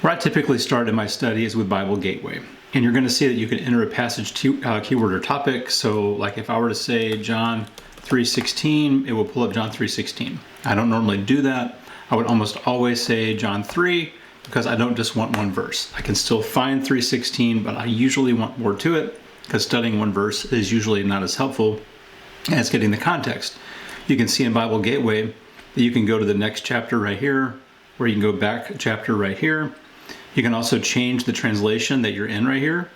Where I typically start in my study is with Bible Gateway. And you're going to see that you can enter a passage keyword or topic. So like if I were to say John 3:16, it will pull up John 3:16. I don't normally do that. I would almost always say John 3 because I don't just want one verse. I can still find 3:16, but I usually want more to it because studying one verse is usually not as helpful as getting the context. You can see in Bible Gateway that you can go to the next chapter right here, or you can go back a chapter right here. You can also change the translation that you're in right here,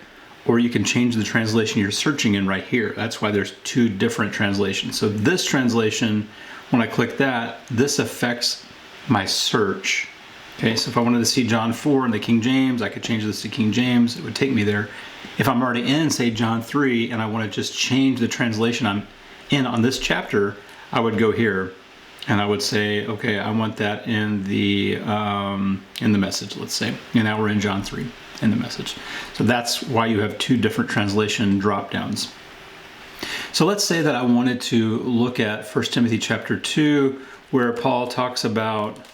or you can change the translation you're searching in right here. That's why there's two different translations. So this translation, when I click that, this affects my search. Okay, so if I wanted to see John 4 in the King James, I could change this to King James. It would take me there. If I'm already in, say, John 3, and I want to just change the translation I'm in on this chapter, I would go here. And I would say, okay, I want that in the Message, let's say. And now we're in John 3 in the Message. So that's why you have two different translation drop downs. So let's say that I wanted to look at 1 Timothy chapter 2, where Paul talks about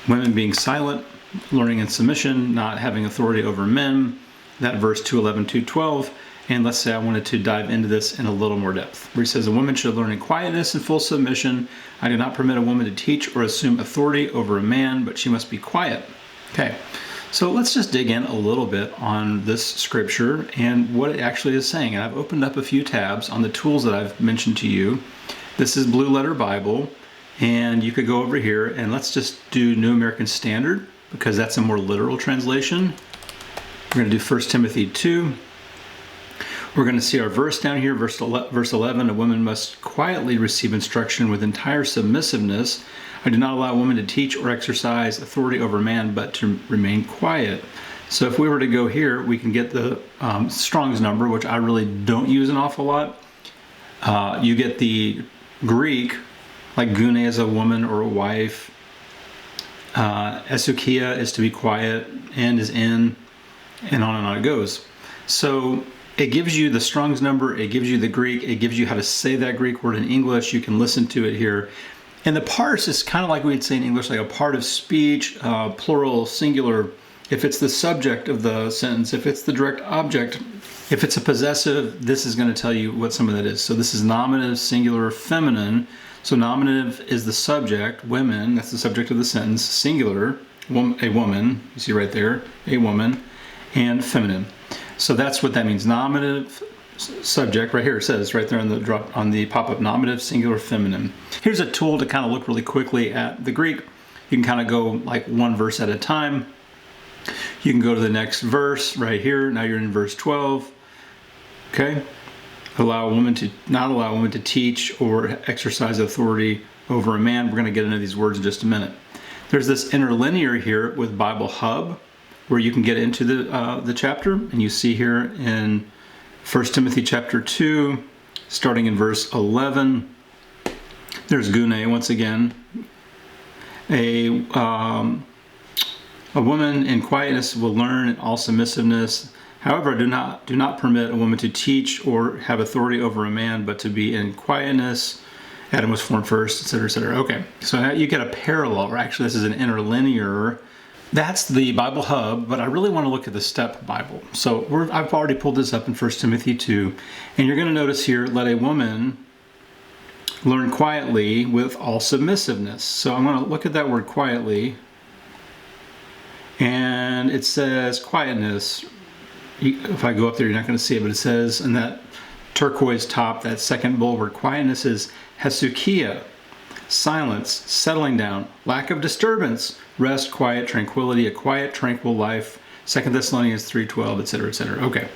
women being silent, learning in submission, not having authority over men. That verse 2:11, 2:12. And let's say I wanted to dive into this in a little more depth, where he says, a woman should learn in quietness and full submission. I do not permit a woman to teach or assume authority over a man, but she must be quiet. Okay, so let's just dig in a little bit on this scripture and what it actually is saying. And I've opened up a few tabs on the tools that I've mentioned to you. This is Blue Letter Bible, and you could go over here and let's just do New American Standard, because that's a more literal translation. We're going to do 1 Timothy 2. We're going to see our verse down here, verse 11, a woman must quietly receive instruction with entire submissiveness. I do not allow a woman to teach or exercise authority over man, but to remain quiet. So if we were to go here, we can get the Strong's number, which I really don't use an awful lot. You get the Greek, like gune is a woman or a wife. Esukia is to be quiet, and is in, and on it goes. So it gives you the Strong's number, it gives you the Greek, it gives you how to say that Greek word in English. You can listen to it here. And the parse is kind of like we'd say in English, like a part of speech, plural, singular. If it's the subject of the sentence, if it's the direct object, if it's a possessive, this is going to tell you what some of that is. So this is nominative, singular, feminine. So nominative is the subject, women, that's the subject of the sentence. Singular, a woman, you see right there, a woman, and feminine. So that's what that means. Nominative subject, right here it says, right there on the pop-up, nominative, singular, feminine. Here's a tool to kind of look really quickly at the Greek. You can kind of go like one verse at a time. You can go to the next verse right here. Now you're in verse 12. Okay. Not allow a woman to teach or exercise authority over a man. We're going to get into these words in just a minute. There's this interlinear here with Bible Hub, where you can get into the chapter, and you see here in 1 Timothy chapter 2, starting in verse 11, there's gune once again. A woman in quietness will learn in all submissiveness. However, do not permit a woman to teach or have authority over a man, but to be in quietness. Adam was formed first, etc., etc. Okay, so now you get a parallel, or actually this is an interlinear. That's the Bible Hub, but I really want to look at the Step Bible. So I've already pulled this up in 1 Timothy 2, and you're going to notice here, let a woman learn quietly with all submissiveness. So I'm going to look at that word quietly, and it says quietness. If I go up there, you're not going to see it, but it says in that turquoise top, that second bold word, quietness is hesukia, silence, settling down, lack of disturbance, rest, quiet, tranquility, a quiet, tranquil life. 2 Thessalonians 3:12, etc., etc. Okay.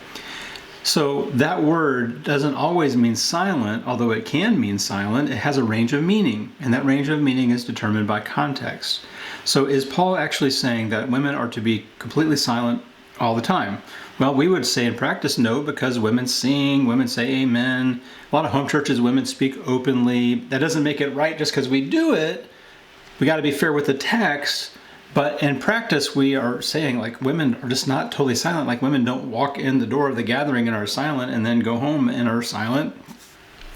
So that word doesn't always mean silent, although it can mean silent. It has a range of meaning, and that range of meaning is determined by context. So is Paul actually saying that women are to be completely silent all the time? Well, we would say in practice, no, because women sing, women say amen. A lot of home churches, women speak openly. That doesn't make it right just because we do it. We got to be fair with the text. But in practice, we are saying like women are just not totally silent. Like women don't walk in the door of the gathering and are silent and then go home and are silent.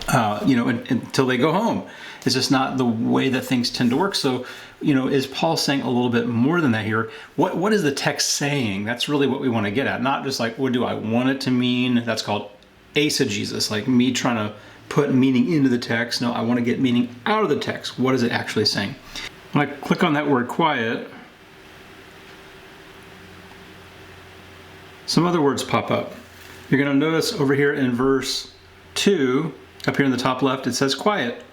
until they go home. It's just not the way that things tend to work. So, is Paul saying a little bit more than that here? What is the text saying? That's really what we want to get at. Not just like, what do I want it to mean? That's called eisegesis, like me trying to put meaning into the text. No, I want to get meaning out of the text. What is it actually saying? When I click on that word quiet, some other words pop up. You're going to notice over here in verse 2, up here in the top left, it says quiet.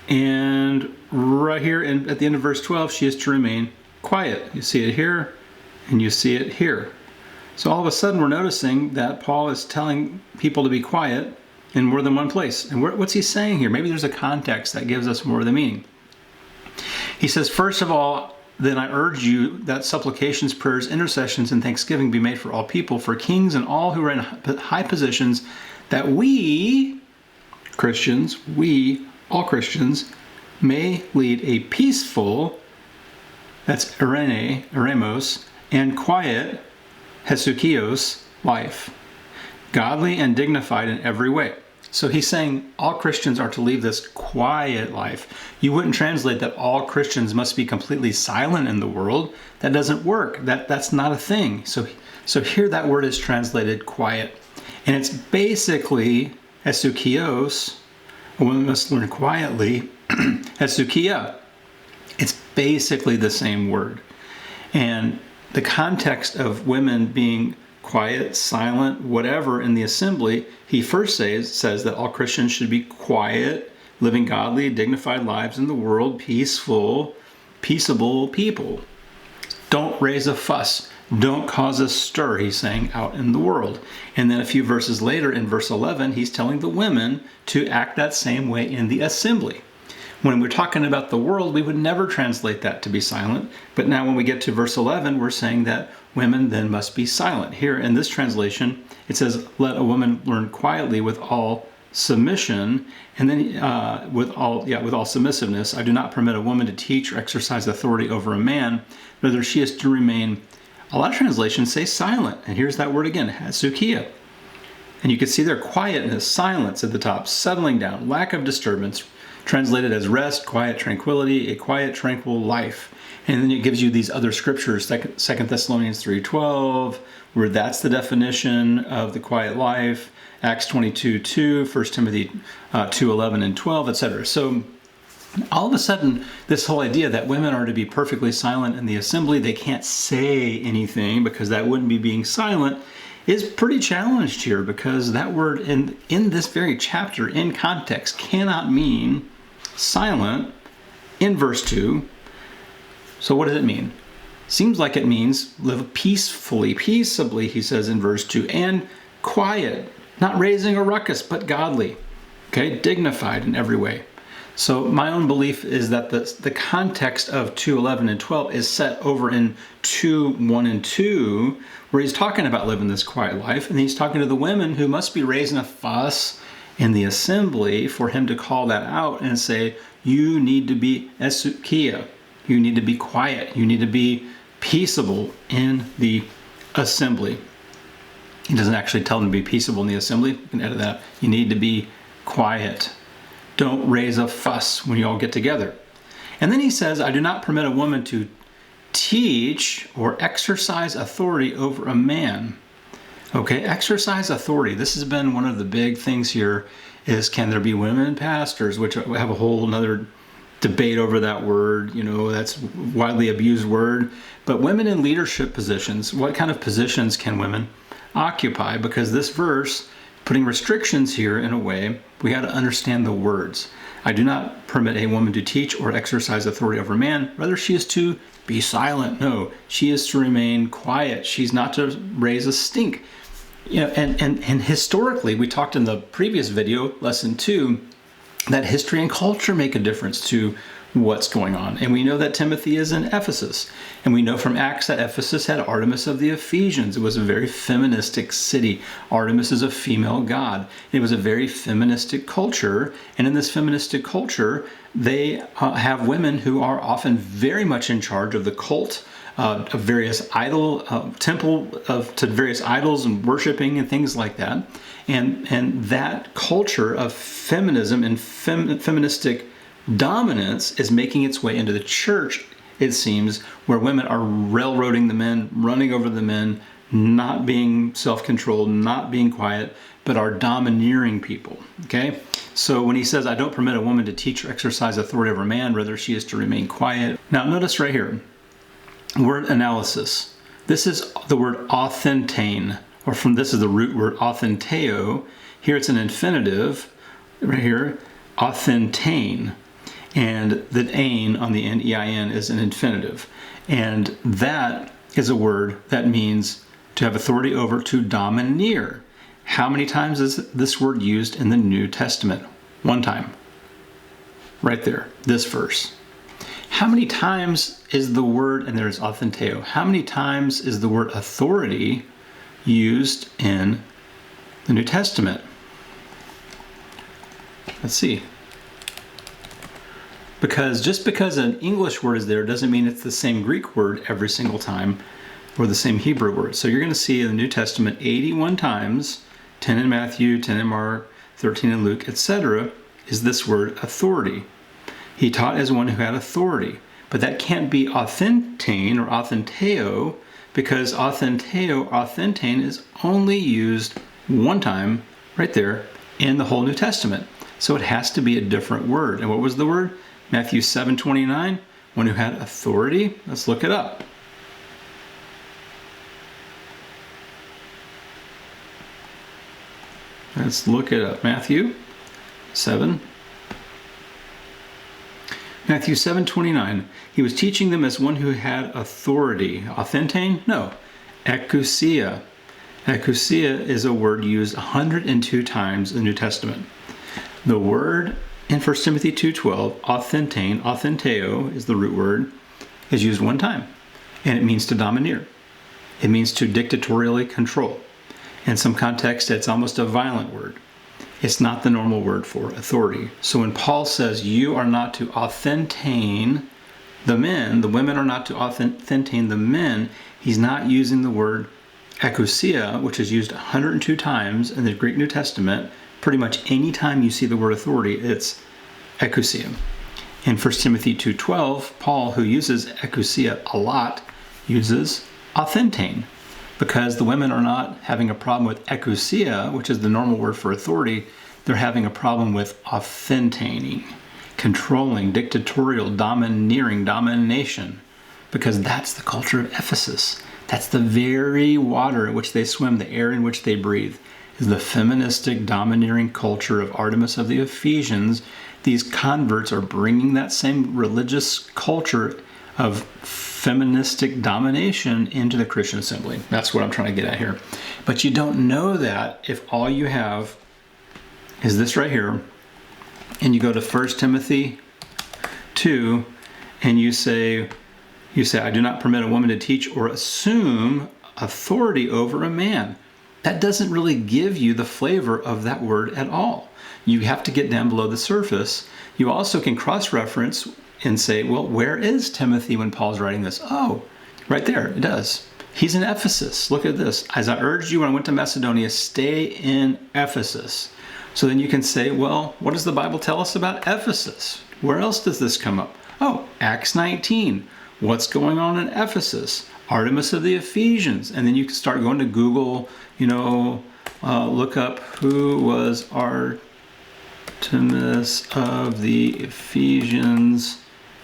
And right here at the end of verse 12, she is to remain quiet. You see it here, and you see it here. So all of a sudden, we're noticing that Paul is telling people to be quiet in more than one place. And what's he saying here? Maybe there's a context that gives us more of the meaning. He says, first of all, then I urge you that supplications, prayers, intercessions, and thanksgiving be made for all people, for kings and all who are in high positions, that we, Christians, all Christians, may lead a peaceful, that's eremos, and quiet, hesukios, life, godly and dignified in every way. So he's saying all Christians are to lead this quiet life. You wouldn't translate that all Christians must be completely silent in the world. That doesn't work. That's not a thing. So here that word is translated quiet. And it's basically hesukios, a woman must learn quietly, hesukia. It's basically the same word. And the context of women being quiet, silent, whatever in the assembly, he first says that all Christians should be quiet, living godly, dignified lives in the world, peaceful, peaceable people. Don't raise a fuss. Don't cause a stir, he's saying, out in the world. And then a few verses later, in verse 11, he's telling the women to act that same way in the assembly. When we're talking about the world, we would never translate that to be silent. But now when we get to verse 11, we're saying that women then must be silent. Here in this translation, it says, let a woman learn quietly with all submission. And then with all submissiveness, I do not permit a woman to teach or exercise authority over a man, rather she is to remain, a lot of translations say silent. And here's that word again, hesukia. And you can see their quietness, silence at the top, settling down, lack of disturbance, translated as rest, quiet, tranquility, a quiet, tranquil life. And then it gives you these other scriptures, 2 Thessalonians 3:12, where that's the definition of the quiet life, Acts 22:2, 1 Timothy 2:11 and 12, etc. So all of a sudden, this whole idea that women are to be perfectly silent in the assembly, they can't say anything because that wouldn't be being silent, is pretty challenged here, because that word in this very chapter, in context, cannot mean silent in verse 2. So what does it mean? Seems like it means live peacefully, peaceably, he says in verse 2, and quiet, not raising a ruckus, but godly, okay, dignified in every way. So my own belief is that the context of 2:11 and 12 is set over in 2:1 and 2, where he's talking about living this quiet life, and he's talking to the women who must be raising a fuss in the assembly for him to call that out and say, you need to be esukia, you need to be quiet, you need to be peaceable in the assembly. He doesn't actually tell them to be peaceable in the assembly. You can edit that. You need to be quiet. Don't raise a fuss when you all get together. And then he says, I do not permit a woman to teach or exercise authority over a man. Okay, exercise authority. This has been one of the big things here, is can there be women pastors, which we have a whole another debate over that word. That's a widely abused word. But women in leadership positions, what kind of positions can women occupy? Because this verse, putting restrictions here in a way, we got to understand the words. I do not permit a woman to teach or exercise authority over a man. Rather, she is to be silent. No, she is to remain quiet. She's not to raise a stink. And historically, we talked in the previous video, lesson 2, that history and culture make a difference to what's going on. And we know that Timothy is in Ephesus. And we know from Acts that Ephesus had Artemis of the Ephesians. It was a very feministic city. Artemis is a female god. It was a very feministic culture. And in this feministic culture, they have women who are often very much in charge of the cult of various to various idols and worshiping and things like that. And that culture of feminism and feministic dominance is making its way into the church, it seems, where women are railroading the men, running over the men, not being self-controlled, not being quiet, but are domineering people, okay? So when he says, I don't permit a woman to teach or exercise authority over a man, rather she is to remain quiet. Now notice right here, word analysis. This is the word authentane, or this is the root word authenteo. Here it's an infinitive, right here, authentane. And the ain on the end, E-I-N, is an infinitive. And that is a word that means to have authority over, to domineer. How many times is this word used in the New Testament? One time. Right there, this verse. How many times is the word, and there's authenteo, how many times is the word authority used in the New Testament? Let's see. Because just because an English word is there doesn't mean it's the same Greek word every single time, or the same Hebrew word. So you're going to see in the New Testament 81 times, 10 in Matthew, 10 in Mark, 13 in Luke, etc., is this word authority. He taught as one who had authority. But that can't be authentane or authenteo, because authenteo, authentane is only used one time right there in the whole New Testament. So it has to be a different word. And what was the word? Matthew 7:29, one who had authority. Let's look it up. Let's look it up. Matthew 7:29. He was teaching them as one who had authority. Authentane? No. Exousia. Exousia is a word used 102 times in the New Testament. The word in 1 Timothy 2:12, authentane, authenteo is the root word, is used one time. And it means to domineer. It means to dictatorially control. In some context, it's almost a violent word. It's not the normal word for authority. So when Paul says you are not to authentane the men, the women are not to authentane the men, he's not using the word exousia, which is used 102 times in the Greek New Testament. Pretty much any time you see the word authority, it's exousia. In 1 Timothy 2:12, Paul, who uses exousia a lot, uses authentane, because the women are not having a problem with exousia, which is the normal word for authority. They're having a problem with authentaning, controlling, dictatorial, domineering, domination, because that's the culture of Ephesus. That's the very water in which they swim, the air in which they breathe, is the feministic, domineering culture of Artemis of the Ephesians. These converts are bringing that same religious culture of feministic domination into the Christian assembly. That's what I'm trying to get at here. But you don't know that if all you have is this right here, and you go to 1 Timothy 2, and you say, I do not permit a woman to teach or assume authority over a man. That doesn't really give you the flavor of that word at all. You have to get down below the surface. You also can cross-reference and say, well, where is Timothy when Paul's writing this? Oh, right there, it does. He's in Ephesus. Look at this. As I urged you when I went to Macedonia, stay in Ephesus. So then you can say, well, what does the Bible tell us about Ephesus? Where else does this come up? Oh, Acts 19. What's going on in Ephesus? Artemis of the Ephesians. And then you can start going to Google, look up who was Artemis of the Ephesians,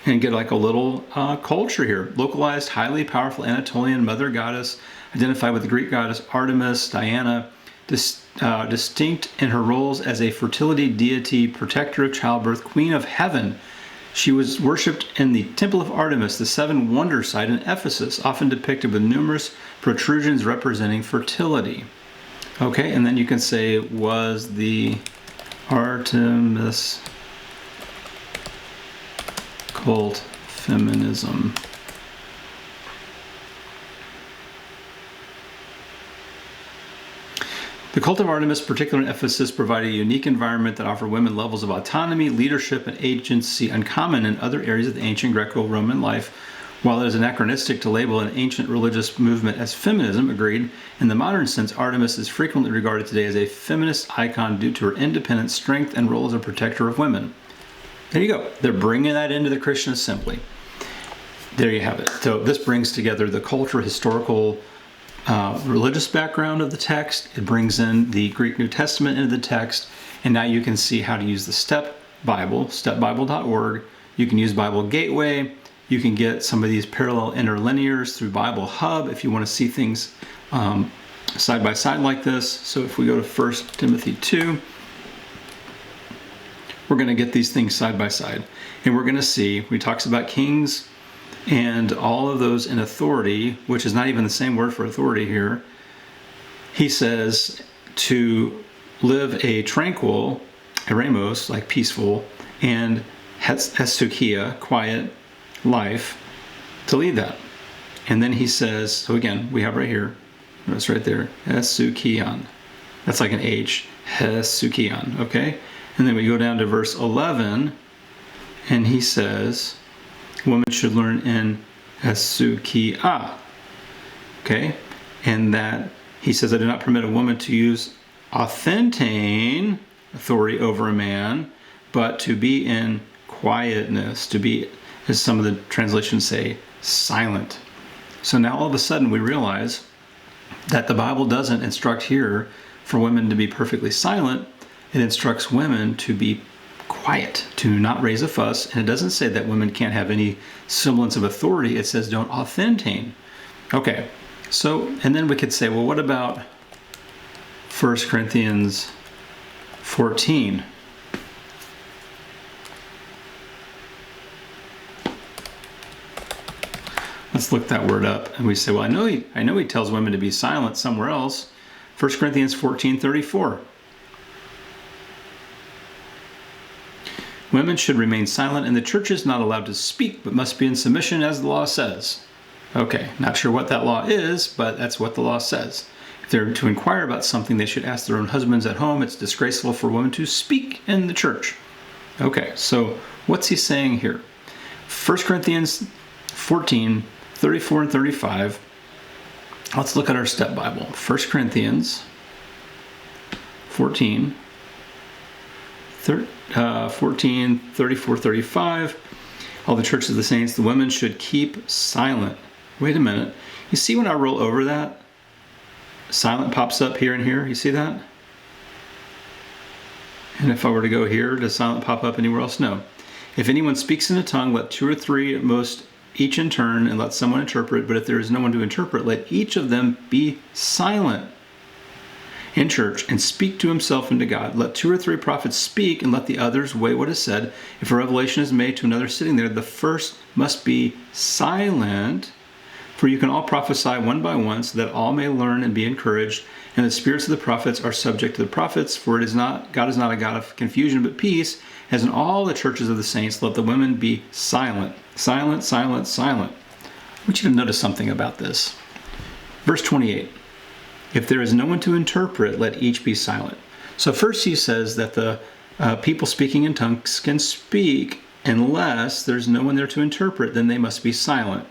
and get like a little culture here. Localized, highly powerful Anatolian mother goddess, identified with the Greek goddess Artemis, Diana, distinct in her roles as a fertility deity, protector of childbirth, queen of heaven. She was worshipped in the Temple of Artemis, the seven wonder site in Ephesus, often depicted with numerous protrusions representing fertility. Okay, and then you can say, was the Artemis cult feminism? The cult of Artemis, particularly in Ephesus, provided a unique environment that offered women levels of autonomy, leadership, and agency uncommon in other areas of the ancient Greco-Roman life. While it is anachronistic to label an ancient religious movement as feminism, agreed, in the modern sense, Artemis is frequently regarded today as a feminist icon due to her independent strength and role as a protector of women. There you go. They're bringing that into the Christian assembly. There you have it. So this brings together the cultural, historical, religious background of the text. It brings in the Greek New Testament into the text. And now you can see how to use the STEP Bible, stepbible.org. You can use Bible Gateway. You can get some of these parallel interlinears through Bible Hub if you want to see things side by side like this. So if we go to 1 Timothy 2, we're going to get these things side by side. And we're going to see, he talks about kings and all of those in authority, which is not even the same word for authority here. He says to live a tranquil, eremos, like peaceful, and hesukia, quiet life, to lead that. And then he says, so again, we have right here, it's right there, hesukion. That's like an H, hesukion, okay? And then we go down to verse 11, and he says, women should learn in hesukia, okay? And that, he says, I do not permit a woman to use authentane, authority over a man, but to be in quietness, to be, as some of the translations say, silent. So now all of a sudden we realize that the Bible doesn't instruct here for women to be perfectly silent. It instructs women to be quiet, to not raise a fuss. And it doesn't say that women can't have any semblance of authority. It says don't authentane. Okay, so, and then we could say, well, what about 1 Corinthians 14? Let's look that word up. And we say, well, I know he tells women to be silent somewhere else. 1 Corinthians 14:34. Women should remain silent, and the church is not allowed to speak, but must be in submission as the law says. Okay, not sure what that law is, but that's what the law says. If they're to inquire about something, they should ask their own husbands at home. It's disgraceful for women to speak in the church. Okay, so what's he saying here? 1 Corinthians 14:34 and 35. Let's look at our step Bible. 1 Corinthians 14, 34, 35. All the churches of the saints, the women should keep silent. Wait a minute. You see when I roll over that? Silent pops up here and here. You see that? And if I were to go here, does silent pop up anywhere else? No. If anyone speaks in a tongue, let two or three at most each in turn, and let someone interpret. But if there is no one to interpret, let each of them be silent in church and speak to himself and to God. Let two or three prophets speak, and let the others weigh what is said. If a revelation is made to another sitting there, the first must be silent. For you can all prophesy one by one, so that all may learn and be encouraged. And the spirits of the prophets are subject to the prophets, for God is not a God of confusion, but peace. As in all the churches of the saints, let the women be silent. Silent, silent, silent. I want you to notice something about this. Verse 28. If there is no one to interpret, let each be silent. So first he says that the people speaking in tongues can speak unless there's no one there to interpret, then they must be silent.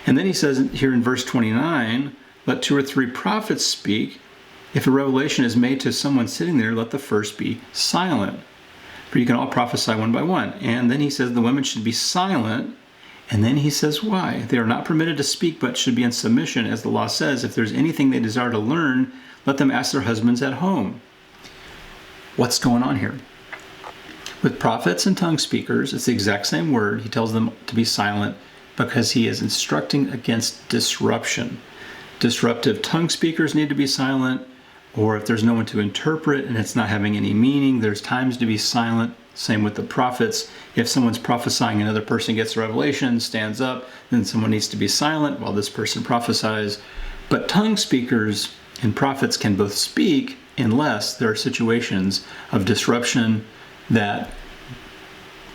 And then he says here in verse 29, let two or three prophets speak. If a revelation is made to someone sitting there, let the first be silent. For you can all prophesy one by one. And then he says the women should be silent. And then he says why. They are not permitted to speak, but should be in submission, as the law says. If there's anything they desire to learn, let them ask their husbands at home. What's going on here? With prophets and tongue speakers, it's the exact same word. He tells them to be silent because he is instructing against disruption. Disruptive tongue speakers need to be silent, or if there's no one to interpret and it's not having any meaning, there's times to be silent. Same with the prophets. If someone's prophesying, another person gets a revelation, stands up, then someone needs to be silent while this person prophesies. But tongue speakers and prophets can both speak unless there are situations of disruption that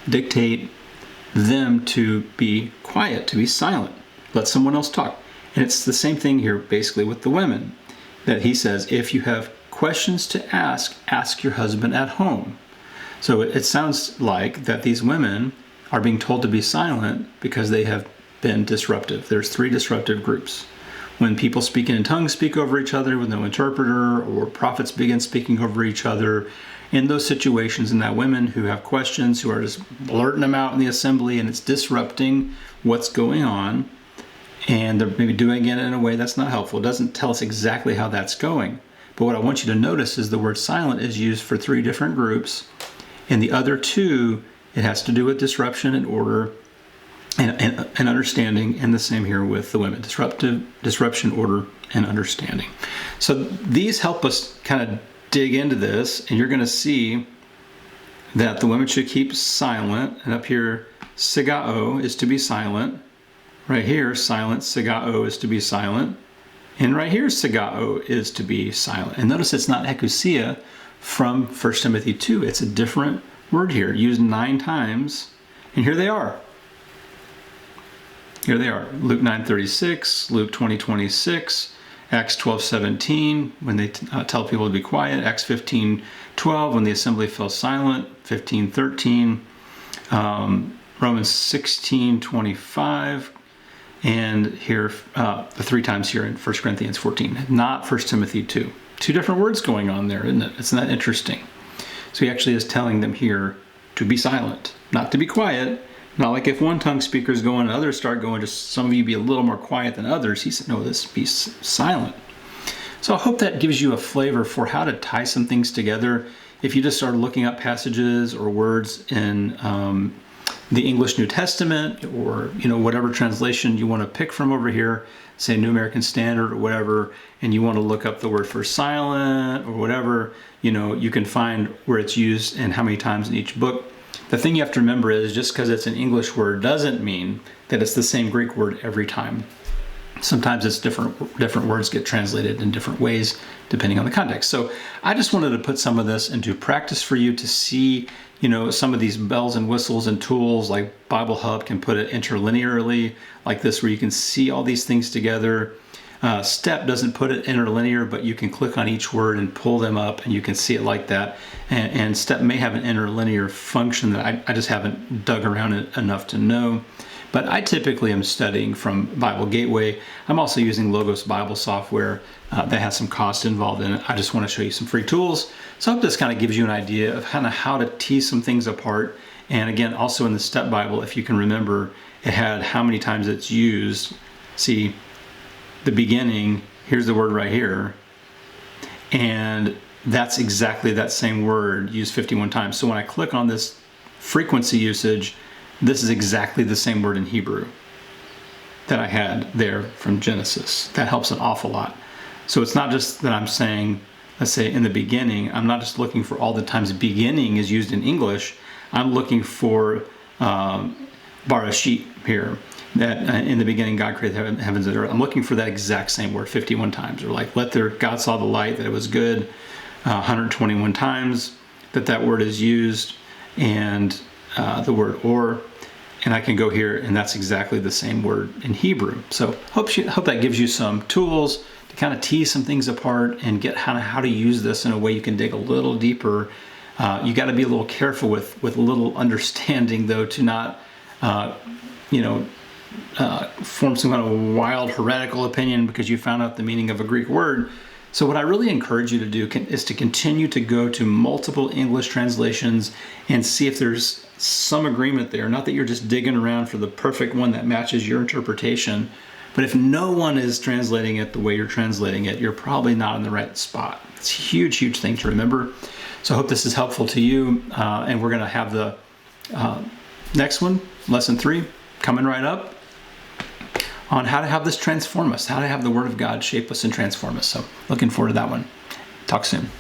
dictate them to be quiet, to be silent. Let someone else talk. And it's the same thing here basically with the women, that he says, if you have questions to ask your husband at home. So it sounds like that these women are being told to be silent because they have been disruptive. There's 3 disruptive groups. When people speaking in tongues speak over each other with no interpreter, or prophets begin speaking over each other, in those situations, and that women who have questions, who are just blurting them out in the assembly, and it's disrupting what's going on, and they're maybe doing it in a way that's not helpful. It doesn't tell us exactly how that's going. But what I want you to notice is the word silent is used for 3 different groups. In the other 2, it has to do with disruption and order and understanding, and the same here with the women. Disruption, order, and understanding. So these help us kind of dig into this, and you're going to see that the women should keep silent. And up here, sigao is to be silent. Right here, silent, sigao is to be silent. And right here, sigao is to be silent. And notice it's not exousia from 1 Timothy 2. It's a different word here, used 9 times. And here they are. Here they are. Luke 9:36, Luke 20:26, Acts 12:17, when they tell people to be quiet, Acts 15:12, when the assembly fell silent, 15:13, Romans 16:25, and here, the 3 times here in 1 Corinthians 14, not 1 Timothy 2. 2 different words going on there, isn't it? Isn't that interesting? So he actually is telling them here to be silent, not to be quiet. Not like if one tongue speaker is going and others start going, just some of you be a little more quiet than others. He said, no, this be silent. So I hope that gives you a flavor for how to tie some things together. If you just start looking up passages or words in the English New Testament, or whatever translation you want to pick from over here, say New American Standard or whatever, and you want to look up the word for silent or whatever, you can find where it's used and how many times in each book. The thing you have to remember is just because it's an English word doesn't mean that it's the same Greek word every time. Sometimes it's different words get translated in different ways depending on the context. So I just wanted to put some of this into practice for you to see, some of these bells and whistles and tools like Bible Hub can put it interlinearly like this, where you can see all these things together. Step doesn't put it interlinear, but you can click on each word and pull them up and you can see it like that. And Step may have an interlinear function that I just haven't dug around it enough to know. But I typically am studying from Bible Gateway. I'm also using Logos Bible software that has some cost involved in it. I just want to show you some free tools. So I hope this kind of gives you an idea of kind of how to tease some things apart. And again, also in the Step Bible, if you can remember, it had how many times it's used. See, the beginning, here's the word right here, and that's exactly that same word used 51 times. So when I click on this frequency usage, this is exactly the same word in Hebrew that I had there from Genesis. That helps an awful lot. So it's not just that I'm saying, let's say in the beginning, I'm not just looking for all the times beginning is used in English. I'm looking for Barashit here. That in the beginning God created heavens and earth. I'm looking for that exact same word 51 times. Or like, God saw the light, that it was good, 121 times that word is used, and the word or, and I can go here and that's exactly the same word in Hebrew. So hope that gives you some tools to kind of tease some things apart and get how to use this in a way you can dig a little deeper. You got to be a little careful with a little understanding, though, to not form some kind of wild heretical opinion because you found out the meaning of a Greek word. So what I really encourage you to do is to continue to go to multiple English translations and see if there's some agreement there. Not that you're just digging around for the perfect one that matches your interpretation, but if no one is translating it the way you're translating it, you're probably not in the right spot. It's a huge, huge thing to remember. So I hope this is helpful to you. And we're going to have the next one, lesson 3, coming right up, on how to have this transform us, how to have the Word of God shape us and transform us. So looking forward to that one. Talk soon.